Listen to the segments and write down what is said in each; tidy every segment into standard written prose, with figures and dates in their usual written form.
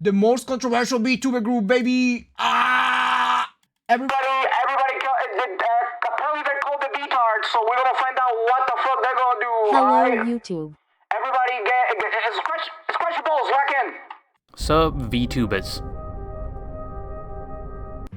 The most controversial VTuber group, baby. Everybody, apparently they called the VTARDS, so we're gonna find out what the fuck they're gonna do. Hello, YouTube. Everybody scratch your balls, lock in. So, VTubers.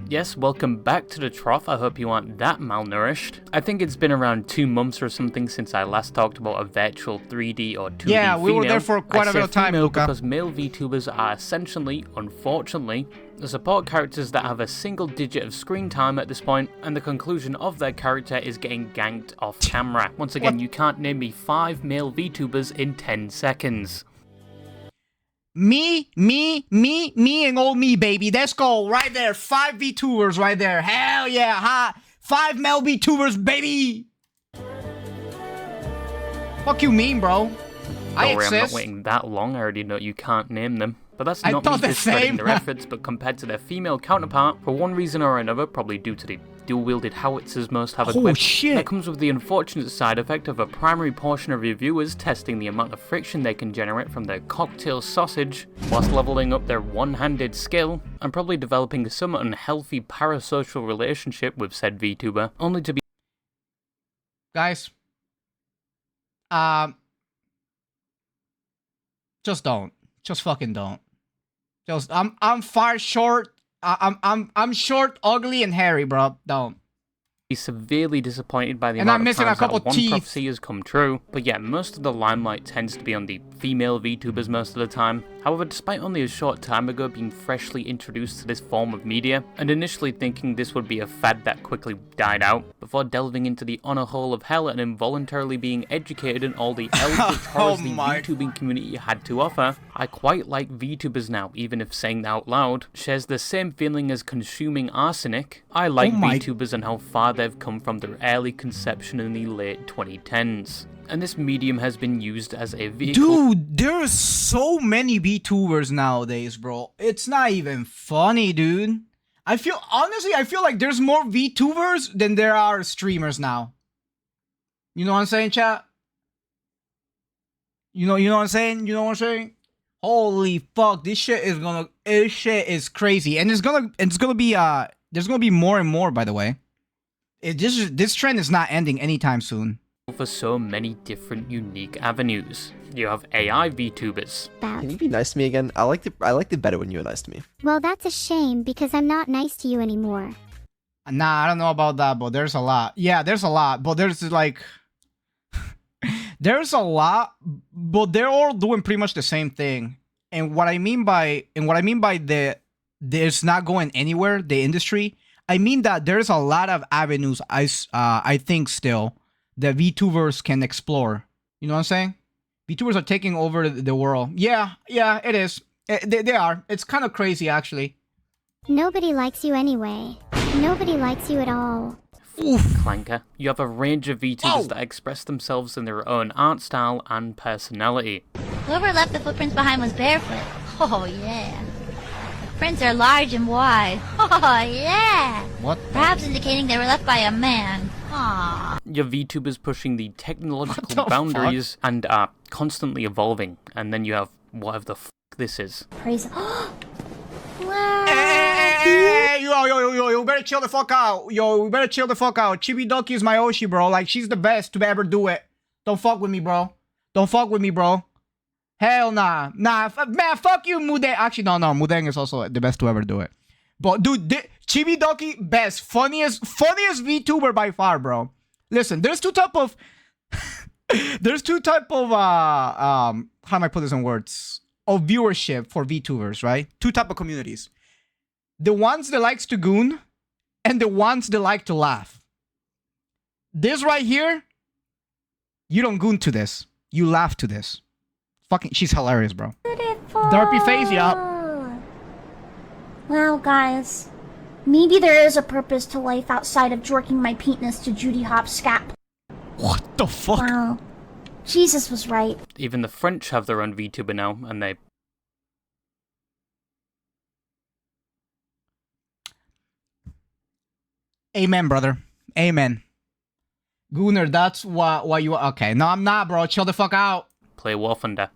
Yes, welcome back to the trough. I hope you aren't that malnourished. I think it's been around 2 months or something since I last talked about a virtual 3D or 2D Yeah, we female. were there for quite a bit of time, Luca. Because male VTubers are essentially, unfortunately, the support characters that have a single digit of screen time at this point, and the conclusion of their character is getting ganked off camera. Once again, you can't name me 5 male VTubers in 10 seconds. Me, and old me, baby. Let's go. Right there. 5 VTubers right there. Hell yeah. Ha. 5 male VTubers, baby. Fuck you mean, bro? I Don't worry, exist. I'm not waiting that long. I already know you can't name them. But that's not me discrediting their efforts, but compared to their female counterpart, for one reason or another, probably due to the dual-wielded howitzers most have equipped, that comes with the unfortunate side effect of a primary portion of your viewers testing the amount of friction they can generate from their cocktail sausage, whilst leveling up their one-handed skill, and probably developing a somewhat unhealthy parasocial relationship with said VTuber, only to be... Guys. Just don't. Just fucking don't. Just I'm far short. I'm short, ugly, and hairy, bro. Don't. Be severely disappointed by the and amount I'm missing of times a couple that one teeth. prophecy has come true. But yeah, most of the limelight tends to be on the female VTubers most of the time. However, despite only a short time ago being freshly introduced to this form of media, and initially thinking this would be a fad that quickly died out, before delving into the honor hole of hell and involuntarily being educated in all the eldritch horrors the VTubing community had to offer, I quite like VTubers now, even if saying that out loud shares the same feeling as consuming arsenic. I like VTubers and how far they've come from their early conception in the late 2010s. And this medium has been used as a vehicle. Dude, there's so many VTubers nowadays, bro. It's not even funny, dude. Honestly, I feel like there's more VTubers than there are streamers now. You know what I'm saying, chat? You know what I'm saying? You know what I'm saying? Holy fuck, this shit is crazy. And there's gonna be more and more, by the way. This trend is not ending anytime soon. For so many different unique avenues. You have AI VTubers. Can you be nice to me again? I liked it better when you were nice to me. Well, that's a shame because I'm not nice to you anymore. Nah, I don't know about that, but there's a lot. Yeah, there's a lot, but there's like there's a lot, but they're all doing pretty much the same thing. And what I mean by there's not going anywhere, the industry, I mean that there's a lot of avenues I think still that VTubers can explore. You know what I'm saying? VTubers are taking over the world. Yeah, it is. They are. It's kind of crazy, actually. Nobody likes you anyway. Nobody likes you at all. Oof. Clanker. You have a range of VTubers that express themselves in their own art style and personality. Whoever left the footprints behind was barefoot. Oh, yeah. The prints are large and wide. Oh, yeah. What? Perhaps indicating they were left by a man. Aww. Your VTubers pushing the technological boundaries and are constantly evolving. And then you have whatever the f this is. Praise. Wow. Hey, yo, better chill the fuck out. Yo, we better chill the fuck out. Chibidoki is my Oshi, bro. Like, she's the best to ever do it. Don't fuck with me, bro. Don't fuck with me, bro. Hell nah. Nah, man, fuck you, Mudeng. Actually, no, Mudeng is also the best to ever do it. But, dude, Chibidoki, best. Funniest VTuber by far, bro. Listen, there's two type of... how am I put this in words? Of viewership for VTubers, right? Two type of communities. The ones that likes to goon, and the ones that like to laugh. This right here, you don't goon to this. You laugh to this. Fucking, she's hilarious, bro. Beautiful. Derpy face, yeah. Well, guys, maybe there is a purpose to life outside of jorking my penis to Judy Hopps' scap. What the fuck? Wow. Jesus was right. Even the French have their own VTuber now, and they... Amen, brother. Amen. Gooner, that's why you... Okay, no, I'm not, bro. Chill the fuck out. play War Thunder.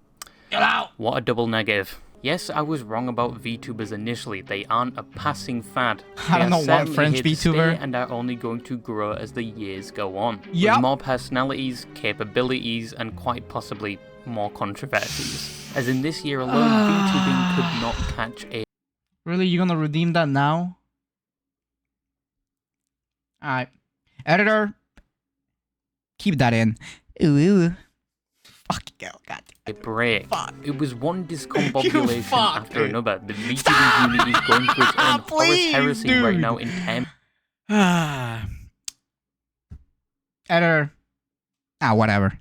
Get out! What a double negative. Yes, I was wrong about VTubers initially. They aren't a passing fad. I don't know They are one certainly French here to stay VTuber. and are only going to grow as the years go on. Yep. With more personalities, capabilities, and quite possibly more controversies. As in this year alone, VTubing could not catch a... Really, you gonna redeem that now? Alright. Editor, keep that in. Ooh. Fuck you, God. A break. Fuck. It was one discombobulation fuck, after dude. another. The VTubing community is going through its own horror Please, heresy right dude. now in time. Editor. Whatever.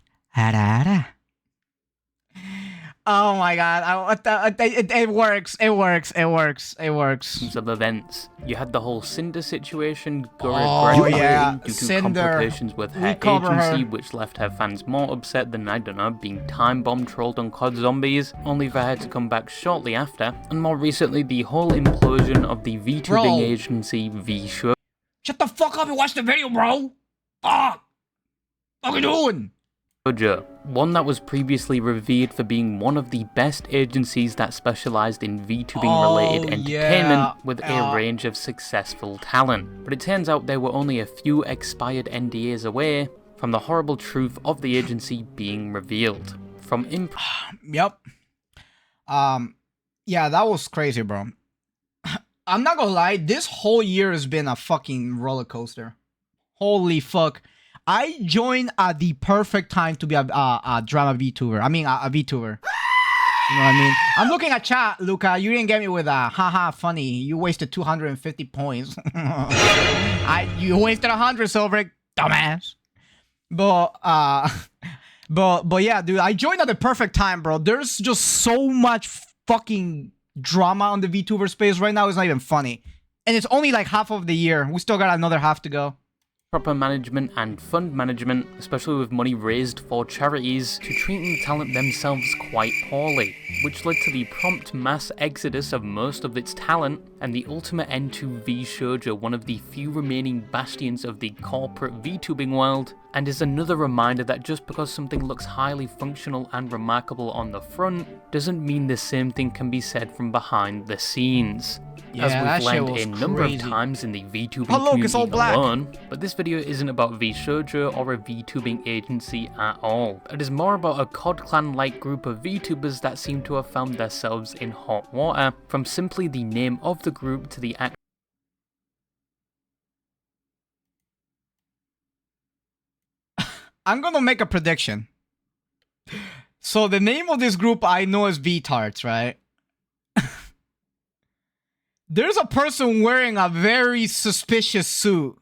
Oh my god. It works. It works. It works. It works. Of events. You had the whole Cinder situation, Gura Oh, yeah. due to Cinder. complications with her Recover agency, her. which left her fans more upset than, I don't know, being time bomb trolled on COD Zombies, only for her to come back shortly after, and more recently the whole implosion of the VTubing Bro. agency VShow. Shut the fuck up and watch the video, bro. Fuck. What are you doing? One that was previously revered for being one of the best agencies that specialized in VTubing related entertainment with a range of successful talent. But it turns out they were only a few expired NDAs away from the horrible truth of the agency being revealed. From Yep. Yeah, that was crazy, bro. I'm not gonna lie, this whole year has been a fucking roller coaster. Holy fuck. I joined at the perfect time to be a drama VTuber. I mean, a VTuber. You know what I mean? I'm looking at chat, Luca. You didn't get me with a haha funny. You wasted 250 points. You wasted 100, Silver, dumbass. But yeah, dude, I joined at the perfect time, bro. There's just so much fucking drama on the VTuber space right now. It's not even funny. And it's only like half of the year. We still got another half to go. proper management and fund management, especially with money raised for charities, to treating the talent themselves quite poorly, which led to the prompt mass exodus of most of its talent, and the ultimate end to V-Shoujo, one of the few remaining bastions of the corporate VTubing world, and is another reminder that just because something looks highly functional and remarkable on the front, doesn't mean the same thing can be said from behind the scenes. Yeah, as we've learned was a number crazy. of times in the VTubing Oh, look, it's all community black. alone, but this video isn't about V-Shoujo or a VTubing agency at all. It is more about a COD clan-like group of VTubers that seem to have found themselves in hot water, from simply the name of the group to the act. I'm gonna make a prediction. So the name of this group I know is VTARDS, right? There's a person wearing a very suspicious suit.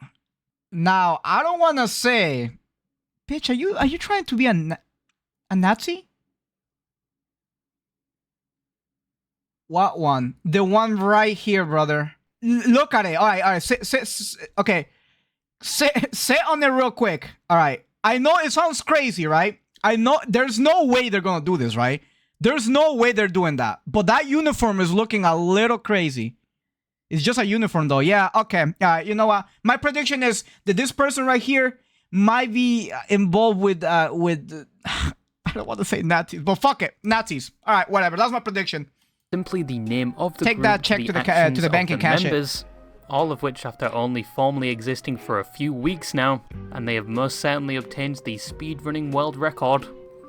Now, I don't want to say, bitch, are you trying to be a Nazi? What one? The one right here, brother. Look at it. All right. Okay. Sit on it real quick. All right. I know it sounds crazy, right? I know there's no way they're gonna do this, right? There's no way they're doing that. But that uniform is looking a little crazy. It's just a uniform, though. Yeah, okay. You know what? My prediction is that this person right here might be involved with I don't want to say Nazis, but fuck it, Nazis. All right, whatever. That's my prediction. Simply the name of the Take group, that check to the actions bank of and the cash it. members, all of which after only formally existing for a few weeks now, and they have most certainly obtained the speedrunning world record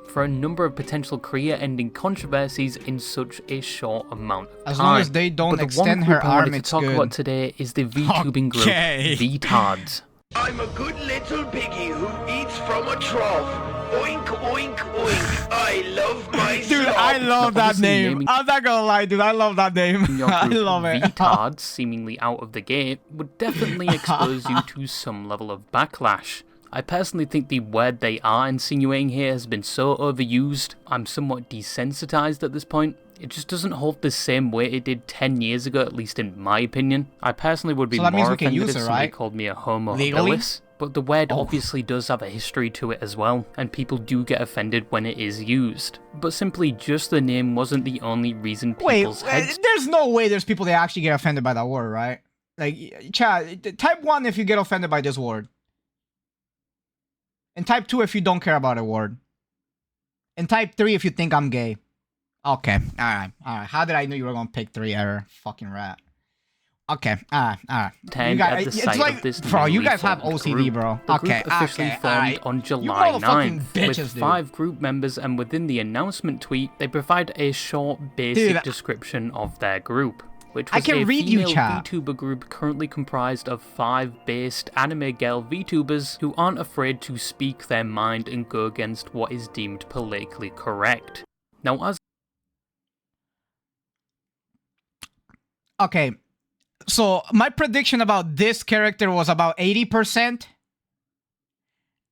for a number of potential career-ending controversies in such a short amount of time. As long as they don't But the extend one her group I wanted arm, to it's talk good. about today is the VTubing group Okay. VTARDS. I'm a good little piggy who eats from a trough. Oink, oink, oink. I love my Dude, slop. I love that Obviously name. naming- I'm not gonna lie, dude. I love that name. Your I group love it. VTARDS, seemingly out of the gate, would definitely expose you to some level of backlash. I personally think the word they are insinuating here has been so overused, I'm somewhat desensitized at this point. It just doesn't hold the same weight it did 10 years ago, at least in my opinion. I personally would be So that means more we can offended use if it, somebody right? called me a homo Legally? habilis. But the word Oh. obviously does have a history to it as well, and people do get offended when it is used. But simply just the name wasn't the only reason Wait, people's heads there's no way there's people that actually get offended by that word, right? Like, chat, type 1 if you get offended by this word. And type 2 if you don't care about a word. And type 3 if you think I'm gay. Okay, alright. How did I know you were gonna pick 3 error? Fucking rat. Okay, alright. Attend You guys, at the it's site like, of this bro, you newly guys have formed OCD, group. bro. The Okay, group officially formed alright. on You July motherfucking 9th bitches, with dude. 5 group members, and within the announcement tweet, they provide a short, basic Dude, description of their group, which I was can a read you, female chat. VTuber group currently comprised of 5 based anime girl VTubers who aren't afraid to speak their mind and go against what is deemed politically correct. Now, as Okay, so my prediction about this character was about 80%.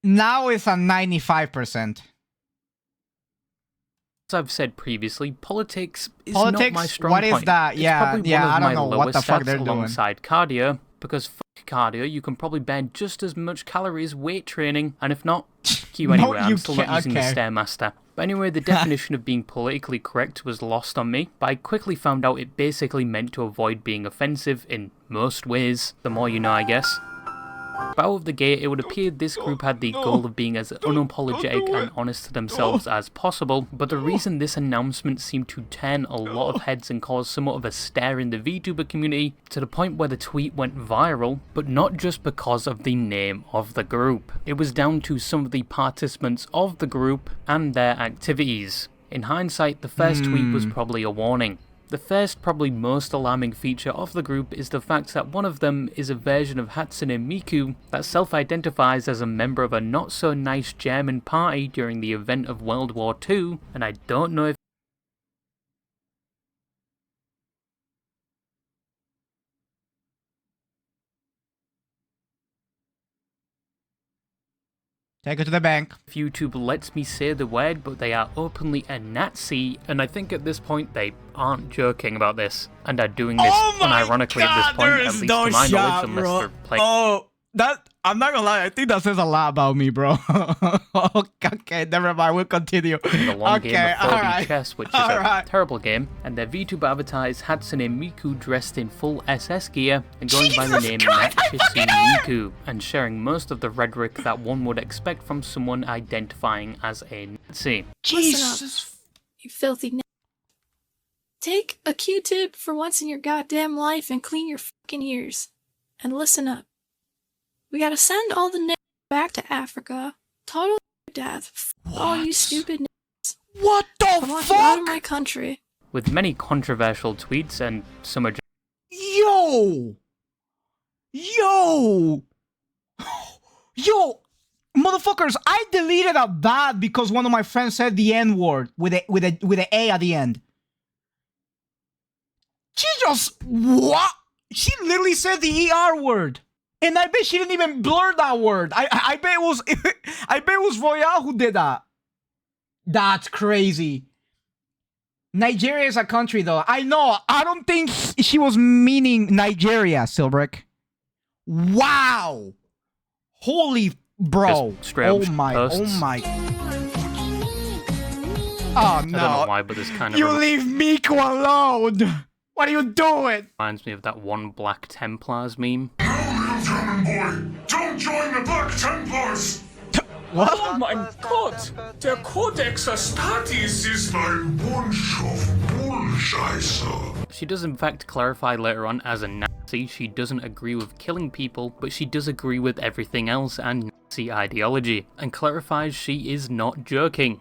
Now it's on 95%. As I've said previously, politics is Politics? not my strong What is point. that? It's Yeah, probably yeah, one of I don't my know what lowest the fuck stats they're doing. alongside cardio, because fuck cardio, you can probably burn just as much calories weight training, and if not, you No, anyway, I'm you still not can't, using the okay. Stairmaster. But anyway, the definition of being politically correct was lost on me, but I quickly found out it basically meant to avoid being offensive in most ways. The more you know, I guess. But out of the gate, it would appear this group had the goal of being as unapologetic and honest to themselves as possible, but the reason this announcement seemed to turn a lot of heads and cause somewhat of a stir in the VTuber community, to the point where the tweet went viral, but not just because of the name of the group. It was down to some of the participants of the group and their activities. In hindsight, the first tweet was probably a warning. The first, probably most alarming feature of the group is the fact that one of them is a version of Hatsune Miku that self-identifies as a member of a not-so-nice German party during the event of World War II, and I don't know if Take it to the bank. YouTube lets me say the word, but they are openly a Nazi, and I think at this point they aren't joking about this, and are doing this unironically at this point, at least to my knowledge, unless they're playing. Oh, that I'm not gonna lie. I think that says a lot about me, bro. Okay, never mind. We'll continue. The long game of 4D alright. chess, which is Alright. a terrible game, and their VTuber avatars Hatsune Miku dressed in full SS gear and going by the name Nachisu Miku, and sharing most of the rhetoric that one would expect from someone identifying as a Nazi. Jesus. You filthy Take a Q-tip for once in your goddamn life and clean your fucking ears. And listen up. We gotta send all the back to Africa. Total death. F all you stupid What the I want you out of fuck? my country. With many controversial tweets and some are Yo! Yo! Yo! Motherfuckers, I deleted a bad because one of my friends said the N-word with a A at the end. She just what? She literally said the ER word. And I bet she didn't even blur that word. I bet it was I bet it was Royale who did that. That's crazy. Nigeria is a country though. I know. I don't think she was meaning Nigeria, Silbrick. Wow. Holy bro. Just straight up Oh my. posts. Oh my. Oh I don't know no. why, but this kind of You leave Miku alone. What are you doing? reminds me of that one Black Templars meme. German boy, don't join the Black Templars! What? Oh mein Gott, der Codex Astartes ist ein Bunch of Bullscheiße. She does in fact clarify later on as a Nazi she doesn't agree with killing people, but she does agree with everything else and Nazi ideology, and clarifies she is not joking.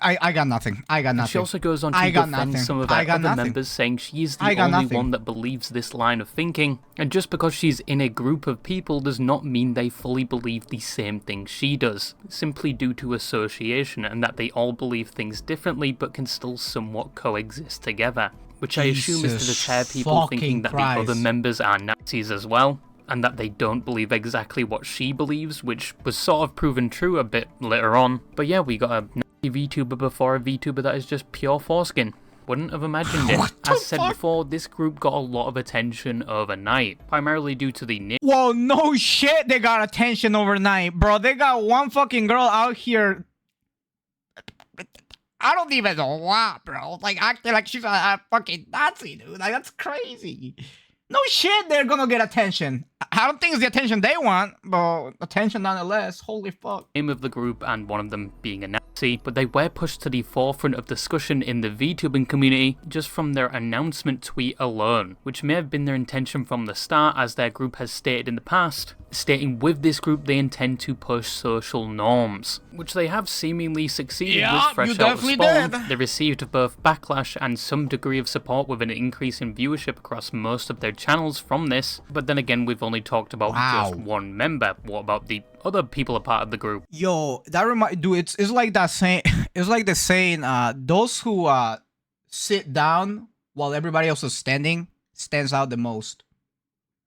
I got nothing. I got nothing. She also goes on to I got defend nothing. some of I her got other nothing. members, saying she is the I got only nothing. one that believes this line of thinking, and just because she's in a group of people does not mean they fully believe the same thing she does, simply due to association, and that they all believe things differently but can still somewhat coexist together, which I assume is to Jesus deter people thinking that fucking the other Christ. members are Nazis as well, and that they don't believe exactly what she believes, which was sort of proven true a bit later on. But yeah, we got a Nazi VTuber before a VTuber that is just pure foreskin. Wouldn't have imagined it. As said before, this group got a lot of attention overnight, primarily due to the name. Whoa, no shit, they got attention overnight, bro. They got one fucking girl out here. I don't even know why, bro. Like, acting like she's a fucking Nazi, dude. Like, that's crazy. No shit, they're gonna get attention. I don't think it's the attention they want, but attention nonetheless. Holy fuck. Name of the group and one of them being a Nazi, but they were pushed to the forefront of discussion in the VTubing community just from their announcement tweet alone, which may have been their intention from the start, as their group has stated in the past, stating with this group they intend to push social norms, which they have seemingly succeeded with fresh out of spawn. They received both backlash and some degree of support with an increase in viewership across most of their channels from this, but then again we've only talked about just one member. What about the other people a part of the group? Yo, that dude, it's like that saying, it's like the saying, those who sit down while everybody else is standing stands out the most.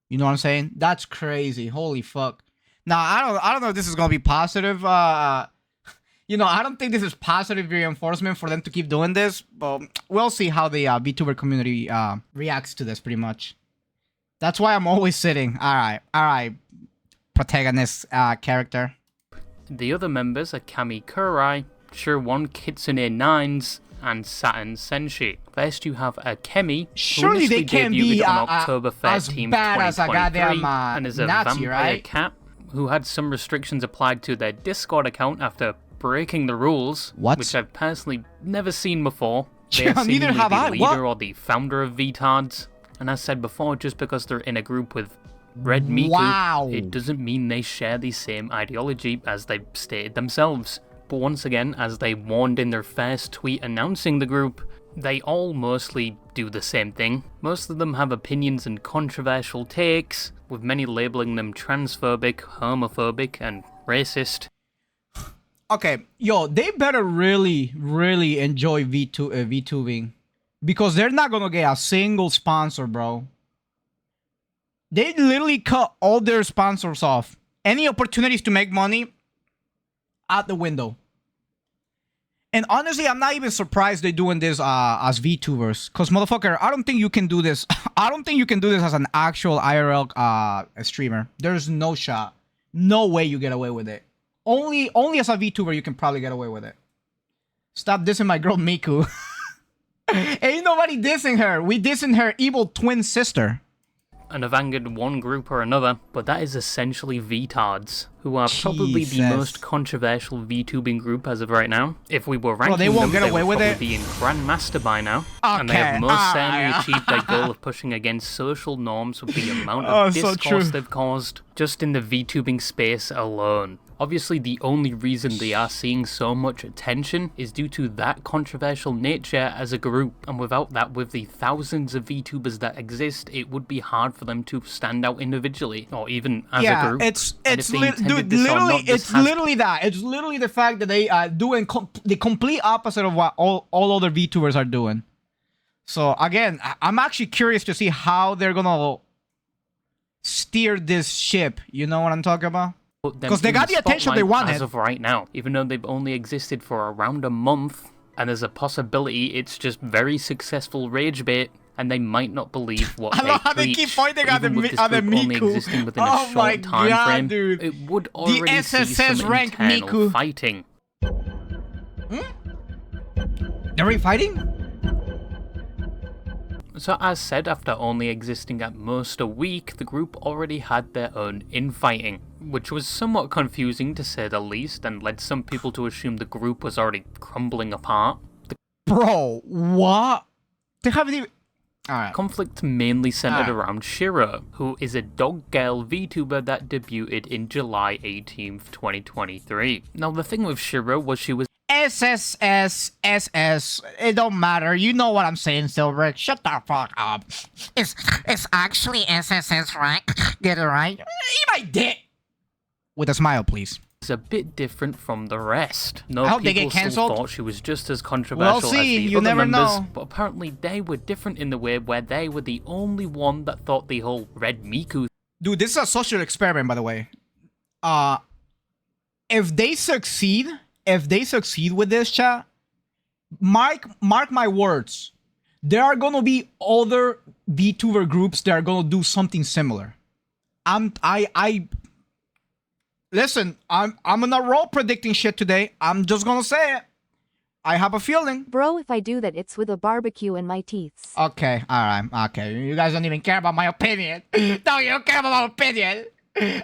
You know what I'm saying? That's crazy. Holy fuck. Now, I don't know if this is gonna be positive. You know, I don't think this is positive reinforcement for them to keep doing this, but we'll see how the VTuber community reacts to this, pretty much. That's why I'm always sitting. All right, protagonist character. The other members are Kami Kurai, Sure1 Kitsune Nines, and Saturn Senshi. First you have Kemi, surely they can't be on October 13th, 2023, and is a Nazi, vampire right? cat who had some restrictions applied to their Discord account after breaking the rules, which I've personally never seen before. They are seemingly the leader or the founder of VTARDS, and as said before, just because they're in a group with Red Miku, it doesn't mean they share the same ideology as they've stated themselves. But once again, as they warned in their first tweet announcing the group, they all mostly do the same thing. Most of them have opinions and controversial takes, with many labeling them transphobic, homophobic, and racist. Okay, yo, they better really enjoy VTubing, because they're not gonna get a single sponsor, bro. They literally cut all their sponsors off. Any opportunities to make money, out the window. And honestly, I'm not even surprised they're doing this as VTubers, because motherfucker, I don't think you can do this. I don't think you can do this as an actual IRL streamer. There's no shot, no way you get away with it. Only as a VTuber you can probably get away with it. Stop dissing my girl Miku. Ain't nobody dissing her. We dissing her evil twin sister. And have angered one group or another, but that is essentially VTARDS, who are probably the most controversial VTubing group as of right now. If we were ranking they won't them, get away with would it. probably be in Grandmaster by now, and they have most certainly achieved their goal of pushing against social norms with the amount of discourse they've caused, just in the VTubing space alone. Obviously, the only reason they are seeing so much attention is due to that controversial nature as a group, and without that, with the thousands of VTubers that exist, it would be hard for them to stand out individually, or even as a group. It's literally that. It's literally the fact that they are doing the complete opposite of what all other VTubers are doing. So again, I'm actually curious to see how they're gonna steer this ship. You know what I'm talking about? Because they got the attention they wanted. As of right now, even though they've only existed for around a month, and there's a possibility it's just very successful rage bait, and they might not believe what they preach. They keep pointing at the Miku. Only existing within a short time frame, dude. It would already see some internal fighting. They're already fighting? So as said, after only existing at most a week, the group already had their own infighting, which was somewhat confusing to say the least, and led some people to assume the group was already crumbling apart. Bro, what? They haven't even... Conflict mainly centered around Shiro, who is a dog girl VTuber that debuted in July 18th, 2023. Now the thing with Shiro was she was SSS. It don't matter. You know what I'm saying, Silver. Shut the fuck up. It's actually SSS, right? Get it right? Eat my dick. With a smile, please. It's a bit different from the rest. No, I hope they people get cancelled. Still thought she was just as controversial as the other members, but apparently they were different in the way where they were the only one that thought the whole Red Miku. Dude, this is a social experiment, by the way. If they succeed with this, chat, mark my words, there are gonna be other VTuber groups that are gonna do something similar. Listen, I'm on a roll predicting shit today. I'm just gonna say it. I have a feeling. Bro, if I do that, it's with a barbecue in my teeth. Okay, alright, okay. You guys don't even care about my opinion. No, you don't care about my opinion.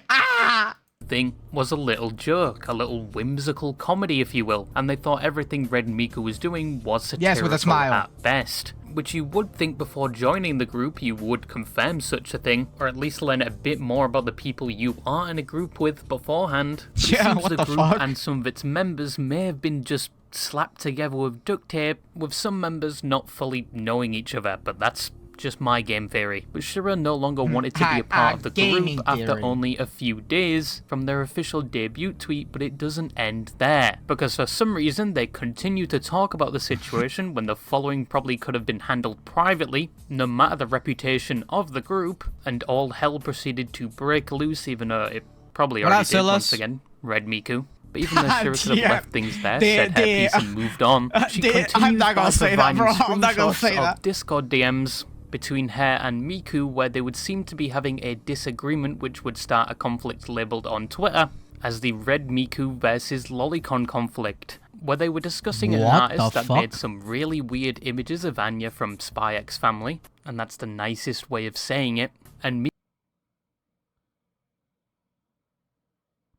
Ah! Thing was a little joke, a little whimsical comedy, if you will, and they thought everything Red Miku was doing was satirical Yes, with a smile. at best. Which you would think before joining the group you would confirm such a thing, or at least learn a bit more about the people you are in a group with beforehand. It Yeah, seems what the the group fuck? and some of its members may have been just slapped together with duct tape, with some members not fully knowing each other, but that's just my game theory. But Shira no longer wanted to be a part of the gaming group after theory. only a few days from their official debut tweet, but it doesn't end there. Because for some reason, they continue to talk about the situation when the following probably could have been handled privately, no matter the reputation of the group, and all hell proceeded to break loose, even though it probably What already up, did Silas? once again. Red Miku. But even though Shira could have Yeah. left things there, They- said her they- piece and moved on, she continued I'm not gonna by say that, providing bro. I'm not gonna screenshots say of that. Discord DMs between her and Miku where they would seem to be having a disagreement which would start a conflict labelled on Twitter as the Red Miku versus Lolicon conflict, where they were discussing an What artist the that fuck? made some really weird images of Anya from Spy X Family, and that's the nicest way of saying it, and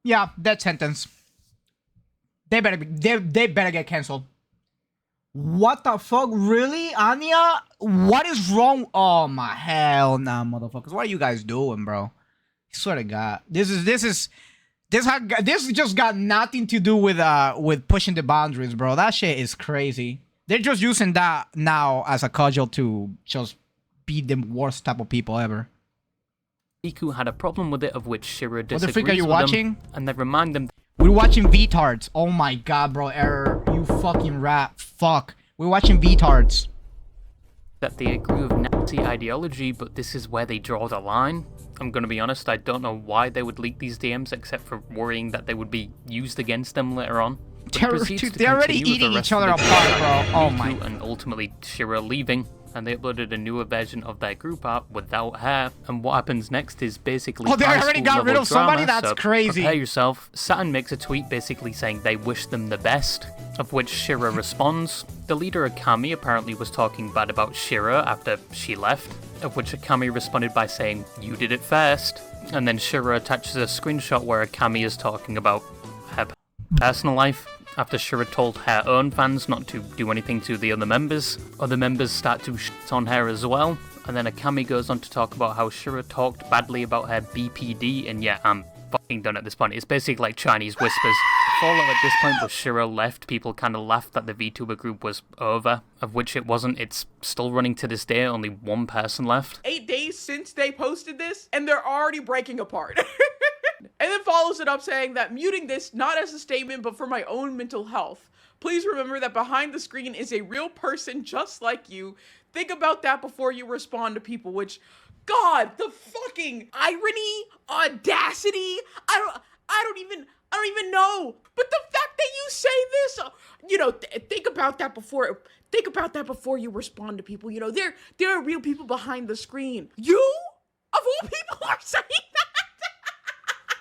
Yeah, that sentence. They better be, they better get cancelled. What the fuck? Really, Anya? What is wrong? Oh my hell nah, motherfuckers. What are you guys doing, bro? I swear to God. This just got nothing to do with pushing the boundaries, bro. That shit is crazy. They're just using that now as a cudgel to just be the worst type of people ever. Miku had a problem with it, of which Shira What the disagrees freak are you with watching? them, and they remind them We're watching VTARDS. Oh my God, bro. Error. You fucking rat. Fuck. We're watching VTARDS. that they agree with Nazi ideology, but this is where they draw the line. I'm gonna be honest, I don't know why they would leak these DMs except for worrying that they would be used against them later on. But it proceeds to They're already continue with the eating rest each of other the apart, group, bro. Oh Miku my. and ultimately Shira leaving, and they uploaded a newer version of their group art without her. And what happens next is basically Oh, they high already school got rid level of somebody? drama, That's so crazy. Prepare yourself. Saturn makes a tweet basically saying they wish them the best, of which Shira responds. The leader Akami apparently was talking bad about Shira after she left, of which Akami responded by saying, "You did it first." And then Shira attaches a screenshot where Akami is talking about her personal life. After Shira told her own fans not to do anything to the other members start to shit on her as well. And then Akami goes on to talk about how Shira talked badly about her BPD, and yeah, I'm fucking done at this point. It's basically like Chinese whispers. The fallout at this point was Shira left. People kind of laughed that the VTuber group was over, of which it wasn't. It's still running to this day, only one person left. 8 days since they posted this, and they're already breaking apart. And then follows it up saying that muting this not as a statement but for my own mental health. Please remember that behind the screen is a real person just like you. Think about that before you respond to people, which, God, the fucking irony, audacity, I don't even know. But the fact that you say this, think about that before you respond to people. You know, there are real people behind the screen. You, of all people, are saying that.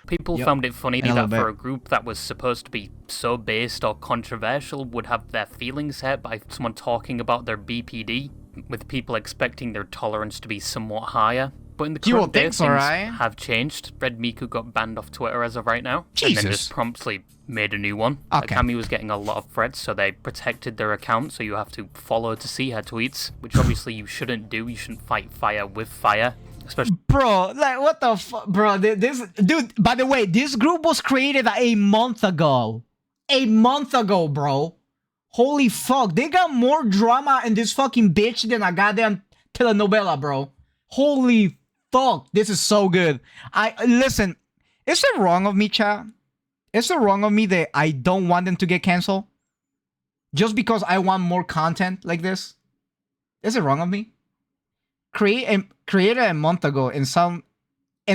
People found it funny that little for bit. a group that was supposed to be so based or controversial would have their feelings hurt by someone talking about their BPD, with people expecting their tolerance to be somewhat higher. But in the You current would day, think things so, right? have changed. Red Miku got banned off Twitter as of right now, and then Jesus. just promptly made a new one. Okay. Akami was getting a lot of threats, so they protected their account, so you have to follow to see her tweets, which obviously you shouldn't do. You shouldn't fight fire with fire. Especially Bro, like, what the fuck? Bro, this... Dude, by the way, this group was created a month ago. A month ago, bro. Holy fuck. They got more drama in this fucking bitch than a goddamn telenovela, bro. Holy fuck. This is so good. Listen, is it wrong of me, chat? Is it wrong of me that I don't want them to get canceled? Just because I want more content like this? Is it wrong of me? Created a month ago and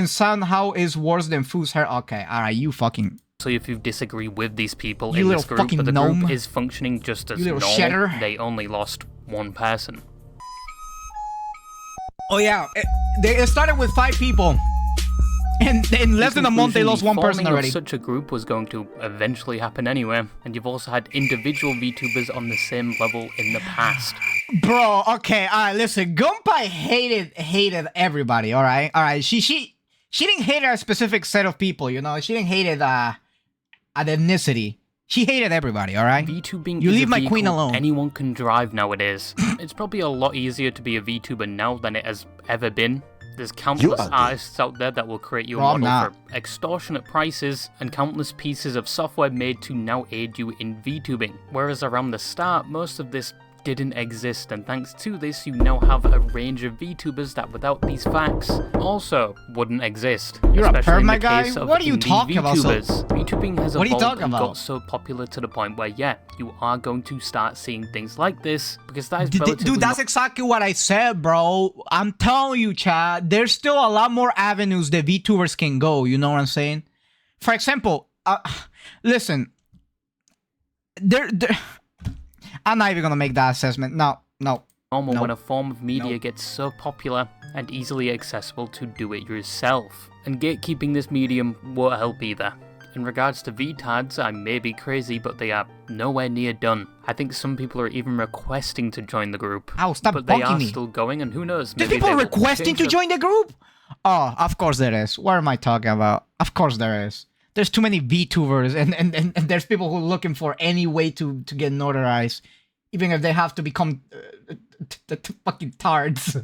somehow is worse than Foo's hair. Okay, alright, you fucking... So if you disagree with these people You in this little group, fucking but the gnome. group is functioning just as You little normal, shitter. they only lost one person. Oh yeah, it started with 5 people. And in less than a month, they lost one person forming already. Of such a group was going to eventually happen anyway, and you've also had individual VTubers on the same level in the past. Bro, okay, alright, listen. Gunpei hated everybody, alright? She didn't hate a specific set of people, you know? She didn't hate it, an ethnicity. She hated everybody, alright? VTubing You is leave a my vehicle queen alone. anyone can drive nowadays. It's probably a lot easier to be a VTuber now than it has ever been. There's countless artists out there that will create you a model for extortionate prices, and countless pieces of software made to now aid you in VTubing. Whereas around the start, most of this didn't exist, and thanks to this, you now have a range of VTubers that without these facts also wouldn't exist. You're a perv, my in the guy? case of What are you indie talking about? VTubers. VTubing has What are you evolved talking and about? got so popular to the point where, yeah, you are going to start seeing things like this, because that is relatively Dude, that's exactly what I said, bro. I'm telling you, Chad, there's still a lot more avenues that VTubers can go, you know what I'm saying? For example, listen, I'm not even gonna make that assessment. No. normal when a form of media gets so popular and easily accessible to do it yourself. And gatekeeping this medium won't help either. In regards to VTARDS, I may be crazy, but they are nowhere near done. I think some people are even requesting to join the group. Ow, stop but they are me. still going, and who knows? There's Maybe people they will requesting to change join the group? Oh, of course there is. What am I talking about? Of course there is. There's too many VTubers, and there's people who are looking for any way to get notarized, even if they have to become fucking tards.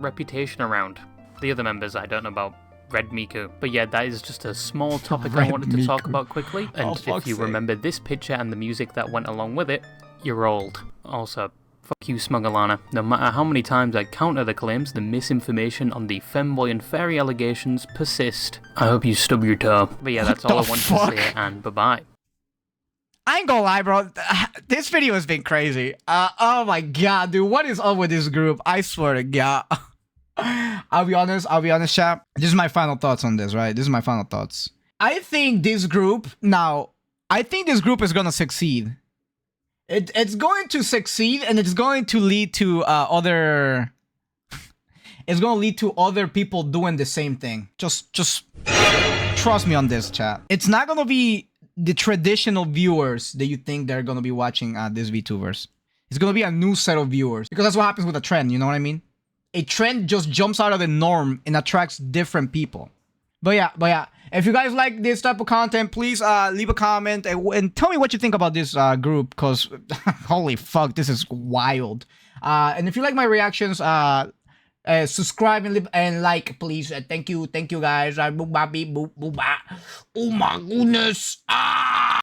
reputation around. The other members I don't know about. Red Miku. But yeah, that is just a small topic I wanted to talk about quickly. And if you remember this picture and the music that went along with it, you're old. Also, fuck you, Smugalana. No matter how many times I counter the claims, the misinformation on the femboy and fairy allegations persist. I hope you stub your toe. But yeah, that's all I wanted to say, and bye-bye. I ain't gonna lie, bro. This video has been crazy. Oh my god, dude. What is up with this group? I swear to god. I'll be honest, chat. This is my final thoughts on this, right? This is my final thoughts. I think this group, is gonna succeed. It's going to succeed, and it's going to lead to it's gonna lead to other people doing the same thing. Just trust me on this, chat. It's not gonna be the traditional viewers that you think they're gonna be watching these VTubers. It's gonna be a new set of viewers, because that's what happens with a trend, you know what I mean? A trend just jumps out of the norm and attracts different people. But yeah, if you guys like this type of content, please leave a comment and tell me what you think about this group, because holy fuck, this is wild. And if you like my reactions, subscribe and like, please. Thank you guys. Oh my goodness.